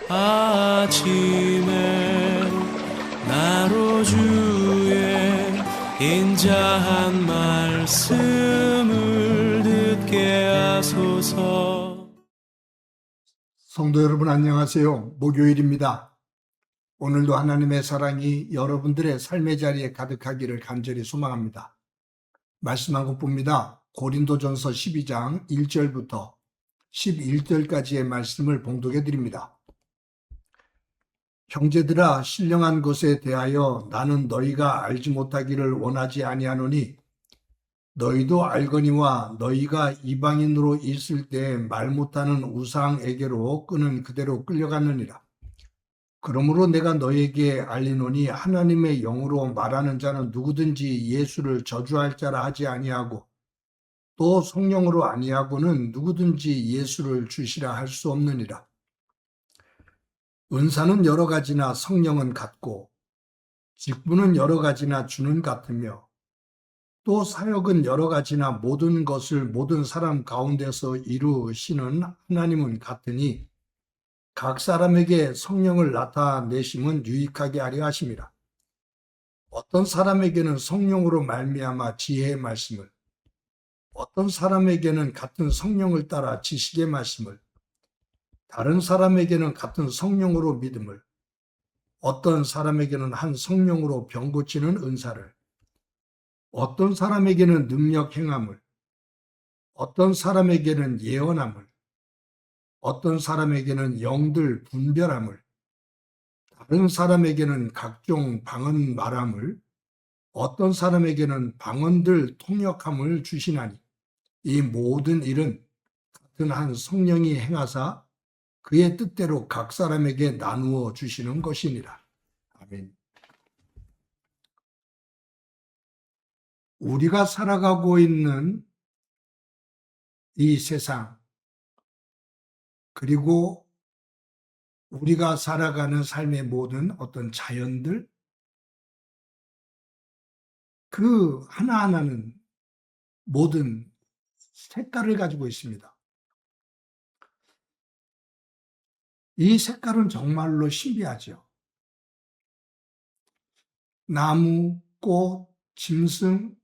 아침에 나로 주의 인자한 말씀을 듣게 하소서. 성도 여러분 안녕하세요. 목요일입니다. 오늘도 하나님의 사랑이 여러분들의 삶의 자리에 가득하기를 간절히 소망합니다. 말씀 한 곳봅니다. 고린도전서 12장 1절부터 11절까지의 말씀을 봉독해 드립니다. 형제들아, 신령한 것에 대하여 나는 너희가 알지 못하기를 원하지 아니하노니 너희도 알거니와 너희가 이방인으로 있을 때 말 못하는 우상에게로 끄는 그대로 끌려갔느니라. 그러므로 내가 너희에게 알리노니 하나님의 영으로 말하는 자는 누구든지 예수를 저주할 자라 하지 아니하고 또 성령으로 아니하고는 누구든지 예수를 주시라 할 수 없느니라. 은사는 여러 가지나 성령은 같고 직분은 여러 가지나 주는 같으며 또 사역은 여러 가지나 모든 것을 모든 사람 가운데서 이루시는 하나님은 같으니 각 사람에게 성령을 나타내심은 유익하게 하려 하심이라. 어떤 사람에게는 성령으로 말미암아 지혜의 말씀을, 어떤 사람에게는 같은 성령을 따라 지식의 말씀을, 다른 사람에게는 같은 성령으로 믿음을, 어떤 사람에게는 한 성령으로 병 고치는 은사를, 어떤 사람에게는 능력 행함을, 어떤 사람에게는 예언함을, 어떤 사람에게는 영들 분별함을, 다른 사람에게는 각종 방언 말함을, 어떤 사람에게는 방언들 통역함을 주시나니 이 모든 일은 같은 한 성령이 행하사 그의 뜻대로 각 사람에게 나누어 주시는 것이니라. 아멘. 우리가 살아가고 있는 이 세상, 그리고 우리가 살아가는 삶의 모든 어떤 자연들, 그 하나하나는 모든 색깔을 가지고 있습니다. 이 색깔은 정말로 신비하죠. 나무, 꽃, 짐승,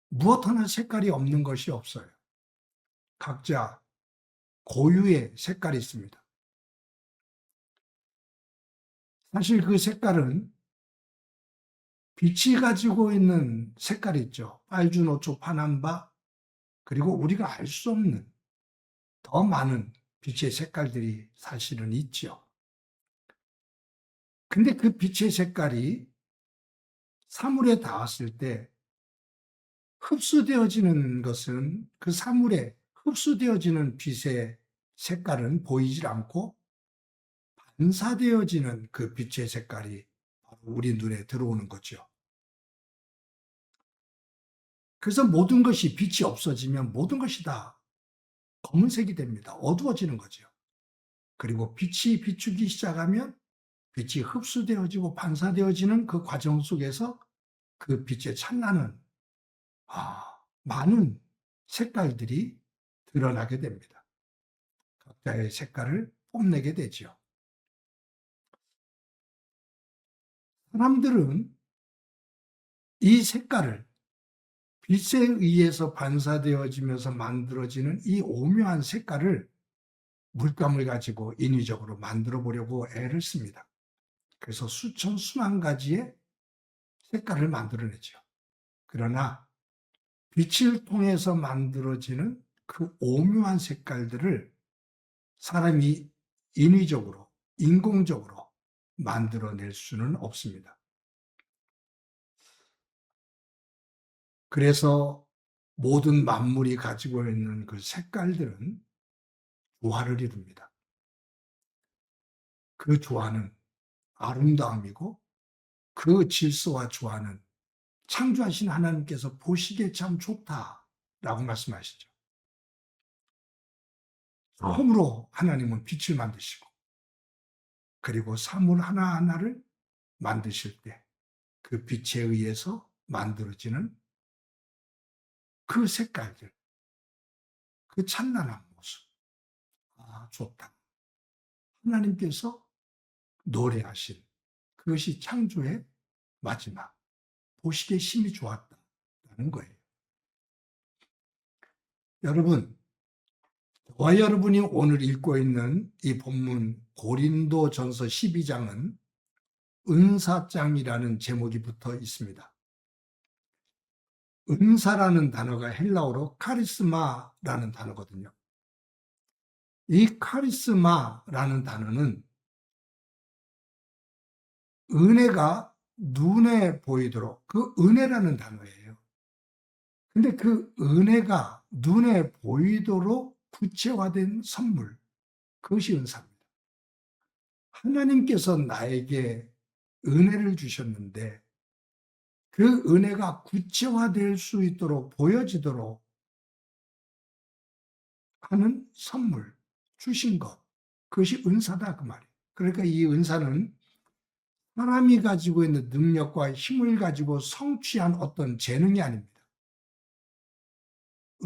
무엇 하나 색깔이 없는 것이 없어요. 각자 고유의 색깔이 있습니다. 사실 그 색깔은 빛이 가지고 있는 색깔이 있죠. 빨주노초, 파남바, 그리고 우리가 알 수 없는 더 많은 빛의 색깔들이 사실은 있죠. 근데 그 빛의 색깔이 사물에 닿았을 때 흡수되어지는 것은 그 사물에 흡수되어지는 빛의 색깔은 보이질 않고 반사되어지는 그 빛의 색깔이 우리 눈에 들어오는 거죠. 그래서 모든 것이 빛이 없어지면 모든 것이 다 검은색이 됩니다. 어두워지는 거죠. 그리고 빛이 비추기 시작하면 빛이 흡수되어지고 반사되어지는 그 과정 속에서 그 빛의 찬란한 많은 색깔들이 드러나게 됩니다. 각자의 색깔을 뽐내게 되죠. 사람들은 이 색깔을 빛에 의해서 반사되어지면서 만들어지는 이 오묘한 색깔을 물감을 가지고 인위적으로 만들어 보려고 애를 씁니다. 그래서 수천 수만 가지의 색깔을 만들어내죠. 그러나 빛을 통해서 만들어지는 그 오묘한 색깔들을 사람이 인위적으로, 인공적으로 만들어낼 수는 없습니다. 그래서 모든 만물이 가지고 있는 그 색깔들은 조화를 이룹니다. 그 조화는 아름다움이고 그 질서와 조화는 창조하신 하나님께서 보시기에 참 좋다라고 말씀하시죠. 처음으로 하나님은 빛을 만드시고 그리고 사물 하나하나를 만드실 때 그 빛에 의해서 만들어지는 그 색깔들, 그 찬란한 모습. 좋다. 하나님께서 노래하신 그것이 창조의 마지막, 보시기에 심히 좋았다는 거예요. 여러분, 저와 여러분이 오늘 읽고 있는 이 본문 고린도전서 12장은 은사장이라는 제목이 붙어 있습니다. 은사라는 단어가 헬라어로 카리스마라는 단어거든요. 이 카리스마라는 단어는 은혜가 눈에 보이도록, 그 은혜라는 단어예요. 근데 그 은혜가 눈에 보이도록 구체화된 선물, 그것이 은사입니다. 하나님께서 나에게 은혜를 주셨는데 그 은혜가 구체화될 수 있도록 보여지도록 하는 선물, 주신 것, 그것이 은사다 그 말이에요. 그러니까 이 은사는 사람이 가지고 있는 능력과 힘을 가지고 성취한 어떤 재능이 아닙니다.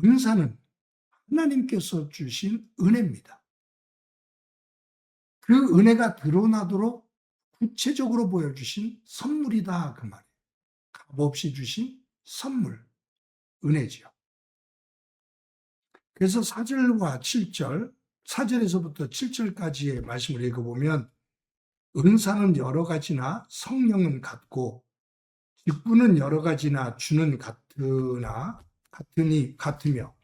은사는 하나님께서 주신 은혜입니다. 그 은혜가 드러나도록 구체적으로 보여주신 선물이다 그 말이에요. 값없이 주신 선물, 은혜지요. 그래서 4절과 7절, 4절에서부터 7절까지의 말씀을 읽어보면 은사는 여러 가지나 성령은 같고 직분은 여러 가지나 주는 같으며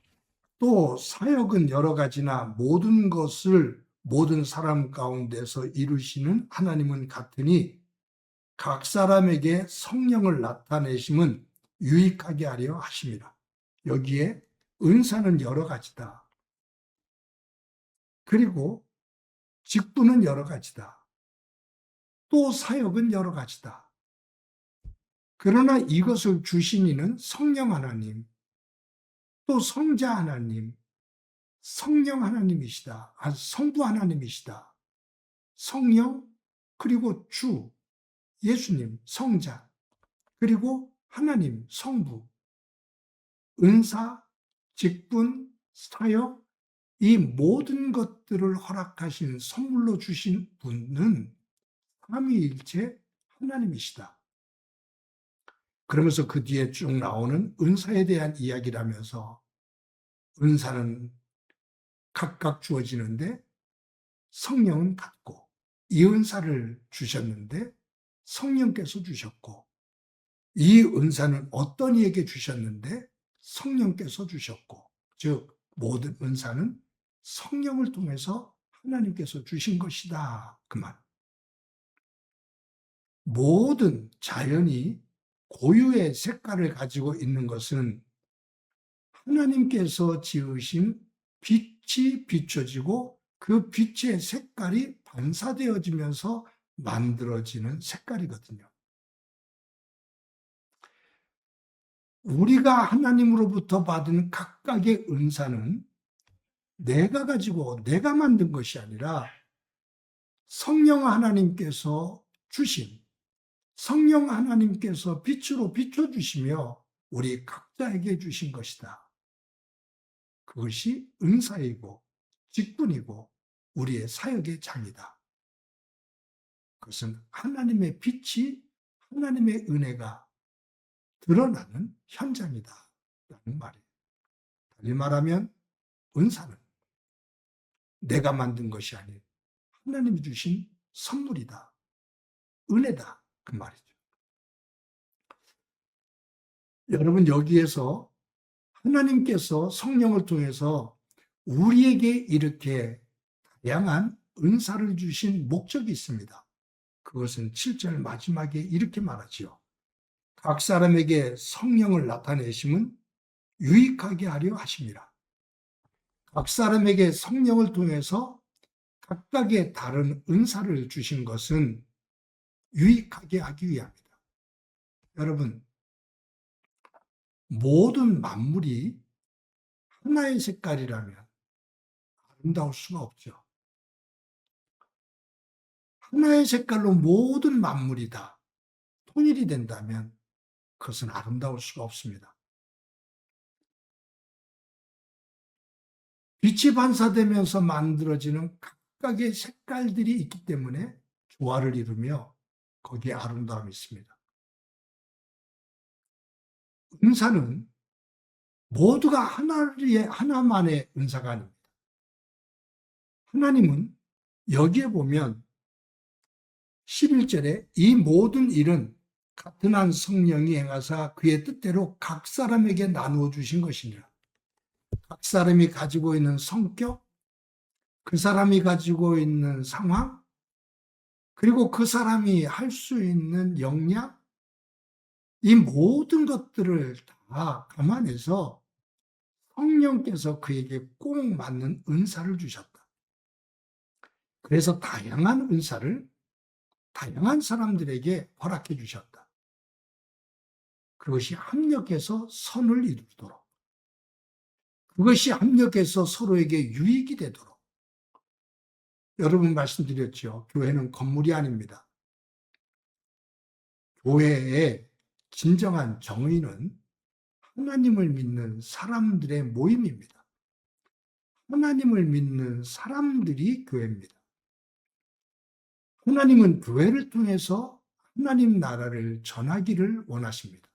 또 사역은 여러 가지나 모든 것을 모든 사람 가운데서 이루시는 하나님은 같으니 각 사람에게 성령을 나타내심은 유익하게 하려 하심이라. 여기에 은사는 여러 가지다. 그리고 직분은 여러 가지다. 또 사역은 여러 가지다. 그러나 이것을 주신 이는 성령 하나님, 또 성자 하나님, 성령 하나님이시다. 성부 하나님이시다. 성령, 그리고 주, 예수님, 성자, 그리고 하나님, 성부, 은사, 직분, 사역, 이 모든 것들을 허락하신 선물로 주신 분은 삼위일체 하나님이시다. 그러면서 그 뒤에 쭉 나오는 은사에 대한 이야기라면서 은사는 각각 주어지는데 성령은 같고 이 은사를 주셨는데 성령께서 주셨고 이 은사는 어떤 이에게 주셨는데 성령께서 주셨고 즉 모든 은사는 성령을 통해서 하나님께서 주신 것이다 그 말. 모든 자연이 고유의 색깔을 가지고 있는 것은 하나님께서 지으신 빛이 비춰지고 그 빛의 색깔이 반사되어지면서 만들어지는 색깔이거든요. 우리가 하나님으로부터 받은 각각의 은사는 내가 가지고 내가 만든 것이 아니라 성령 하나님께서 주신, 성령 하나님께서 빛으로 비춰주시며 우리 각자에게 주신 것이다. 그것이 은사이고 직분이고 우리의 사역의 장이다. 그것은 하나님의 빛이, 하나님의 은혜가 드러나는 현장이다 라는 말이에요. 달리 말하면 은사는 내가 만든 것이 아닌 하나님이 주신 선물이다. 은혜다. 그 말이죠. 여러분 여기에서 하나님께서 성령을 통해서 우리에게 이렇게 다양한 은사를 주신 목적이 있습니다. 그것은 7절 마지막에 이렇게 말하지요. 각 사람에게 성령을 나타내심은 유익하게 하려 하심이라. 각 사람에게 성령을 통해서 각각의 다른 은사를 주신 것은 유익하게 하기 위함이다. 여러분, 모든 만물이 하나의 색깔이라면 아름다울 수가 없죠. 하나의 색깔로 모든 만물이 다 통일이 된다면 그것은 아름다울 수가 없습니다. 빛이 반사되면서 만들어지는 각각의 색깔들이 있기 때문에 조화를 이루며 거기에 아름다움이 있습니다. 은사는 모두가 하나만의 은사가 아닙니다. 하나님은 여기에 보면 11절에 이 모든 일은 같은 한 성령이 행하사 그의 뜻대로 각 사람에게 나누어 주신 것이니라. 각 사람이 가지고 있는 성격, 그 사람이 가지고 있는 상황, 그리고 그 사람이 할 수 있는 역량, 이 모든 것들을 다 감안해서 성령께서 그에게 꼭 맞는 은사를 주셨다. 그래서 다양한 은사를 다양한 사람들에게 허락해 주셨다. 그것이 합력해서 선을 이루도록, 그것이 합력해서 서로에게 유익이 되도록. 여러분 말씀드렸죠. 교회는 건물이 아닙니다. 교회의 진정한 정의는 하나님을 믿는 사람들의 모임입니다. 하나님을 믿는 사람들이 교회입니다. 하나님은 교회를 통해서 하나님 나라를 전하기를 원하십니다.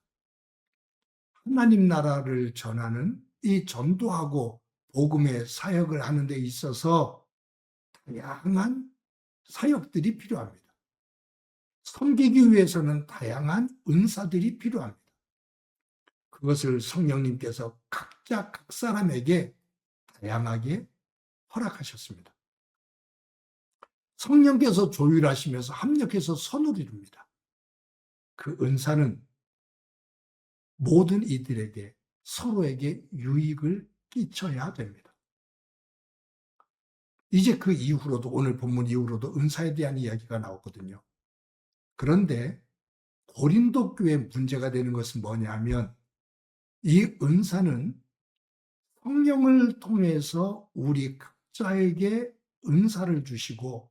하나님 나라를 전하는 이 전도하고 복음의 사역을 하는 데 있어서 다양한 사역들이 필요합니다. 섬기기 위해서는 다양한 은사들이 필요합니다. 그것을 성령님께서 각자 각 사람에게 다양하게 허락하셨습니다. 성령께서 조율하시면서 합력해서 선을 이룹니다. 그 은사는 모든 이들에게 서로에게 유익을 끼쳐야 됩니다. 이제 그 이후로도 오늘 본문 이후로도 은사에 대한 이야기가 나오거든요. 그런데 고린도 교회의 문제가 되는 것은 뭐냐면 이 은사는 성령을 통해서 우리 각자에게 은사를 주시고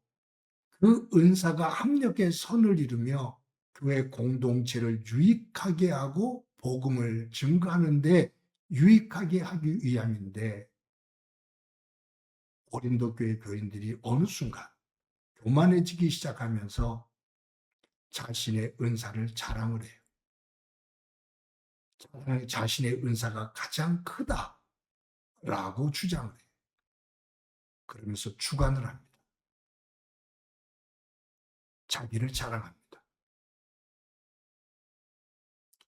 그 은사가 합력의 선을 이루며 교회 공동체를 유익하게 하고 복음을 증거하는 데 유익하게 하기 위함인데 고린도 교회 교인들이 어느 순간 교만해지기 시작하면서 자신의 은사를 자랑을 해요. 자신의 은사가 가장 크다라고 주장을 해요. 그러면서 주관을 합니다. 자기를 자랑합니다.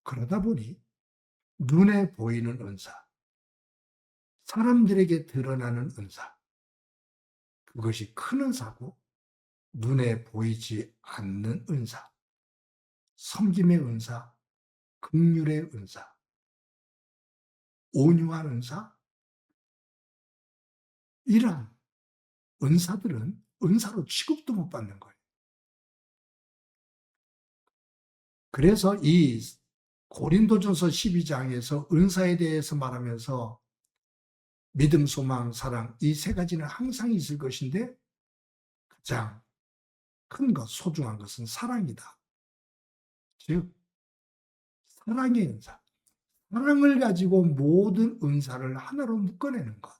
그러다 보니 눈에 보이는 은사, 사람들에게 드러나는 은사, 그것이 큰 은사고 눈에 보이지 않는 은사, 섬김의 은사, 긍휼의 은사, 온유한 은사, 이러한 은사들은 은사로 취급도 못 받는 거예요. 그래서 이 고린도전서 12장에서 은사에 대해서 말하면서 믿음, 소망, 사랑 이 세 가지는 항상 있을 것인데 가장 큰 것, 소중한 것은 사랑이다. 즉 사랑의 은사, 사랑을 가지고 모든 은사를 하나로 묶어내는 것,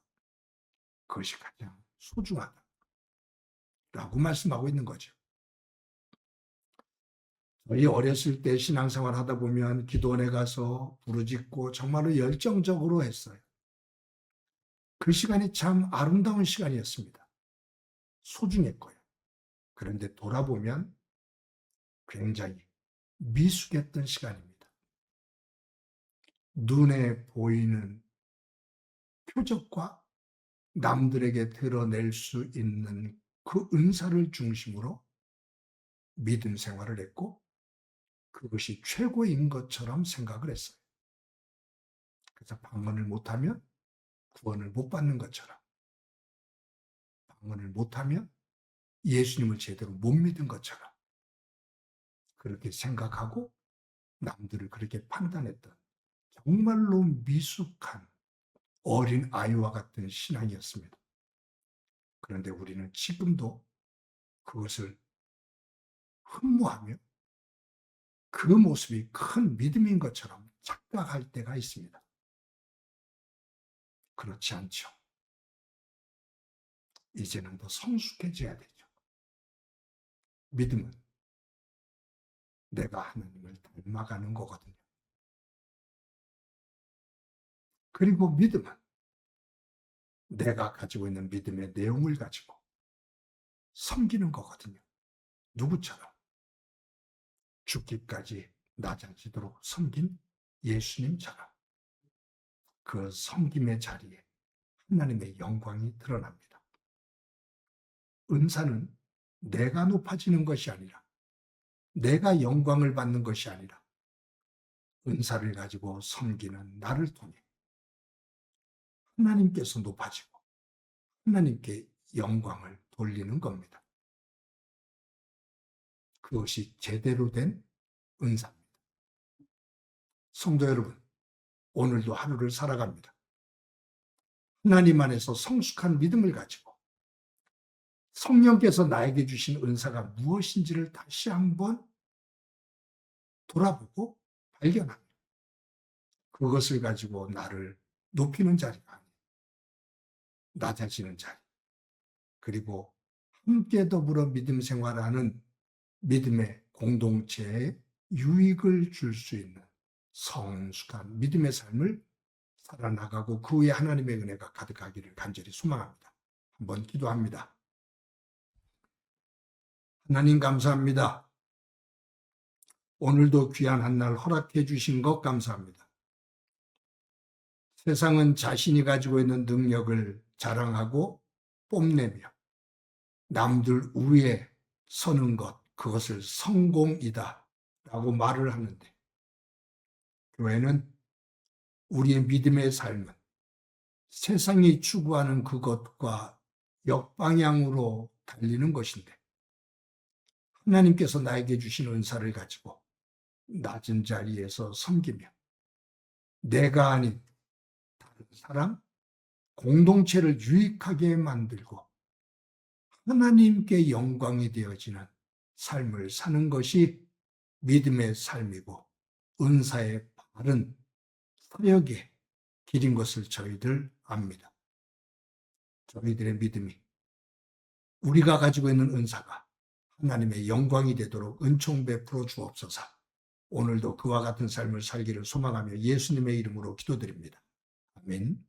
그것이 가장 소중하다라고 말씀하고 있는 거죠. 저희 어렸을 때 신앙생활 하다 보면 기도원에 가서 부르짖고 정말로 열정적으로 했어요. 그 시간이 참 아름다운 시간이었습니다. 소중했고요. 그런데 돌아보면 굉장히 미숙했던 시간입니다. 눈에 보이는 표적과 남들에게 드러낼 수 있는 그 은사를 중심으로 믿음 생활을 했고 그것이 최고인 것처럼 생각을 했어요. 그래서 방언을 못하면 구원을 못 받는 것처럼, 방언을 못하면 예수님을 제대로 못 믿은 것처럼 그렇게 생각하고 남들을 그렇게 판단했던 정말로 미숙한 어린 아이와 같은 신앙이었습니다. 그런데 우리는 지금도 그것을 흠모하며 그 모습이 큰 믿음인 것처럼 착각할 때가 있습니다. 그렇지 않죠. 이제는 더 성숙해져야 되죠. 믿음은 내가 하나님을 닮아가는 거거든요. 그리고 믿음은 내가 가지고 있는 믿음의 내용을 가지고 섬기는 거거든요. 누구처럼? 죽기까지 낮아지도록 섬긴 예수님처럼 그 섬김의 자리에 하나님의 영광이 드러납니다. 은사는 내가 높아지는 것이 아니라 내가 영광을 받는 것이 아니라 은사를 가지고 섬기는 나를 통해 하나님께서 높아지고 하나님께 영광을 돌리는 겁니다. 그것이 제대로 된 은사입니다. 성도 여러분, 오늘도 하루를 살아갑니다. 하나님 안에서 성숙한 믿음을 가지고 성령께서 나에게 주신 은사가 무엇인지를 다시 한번 돌아보고 발견합니다. 그것을 가지고 나를 높이는 자리가 아니에요. 낮아지는 자리. 그리고 함께 더불어 믿음 생활하는 믿음의 공동체에 유익을 줄 수 있는 성숙한 믿음의 삶을 살아나가고 그 후에 하나님의 은혜가 가득하기를 간절히 소망합니다. 한번 기도합니다. 하나님 감사합니다. 오늘도 귀한 한 날 허락해 주신 것 감사합니다. 세상은 자신이 가지고 있는 능력을 자랑하고 뽐내며 남들 위에 서는 것, 그것을 성공이다 라고 말을 하는데 교회는 우리의 믿음의 삶은 세상이 추구하는 그것과 역방향으로 달리는 것인데 하나님께서 나에게 주신 은사를 가지고 낮은 자리에서 섬기며 내가 아닌 다른 사람, 공동체를 유익하게 만들고 하나님께 영광이 되어지는 삶을 사는 것이 믿음의 삶이고 은사의 바른 사역의 길인 것을 저희들 압니다. 저희들의 믿음이 우리가 가지고 있는 은사가 하나님의 영광이 되도록 은총 베풀어 주옵소서. 오늘도 그와 같은 삶을 살기를 소망하며 예수님의 이름으로 기도드립니다. 아멘.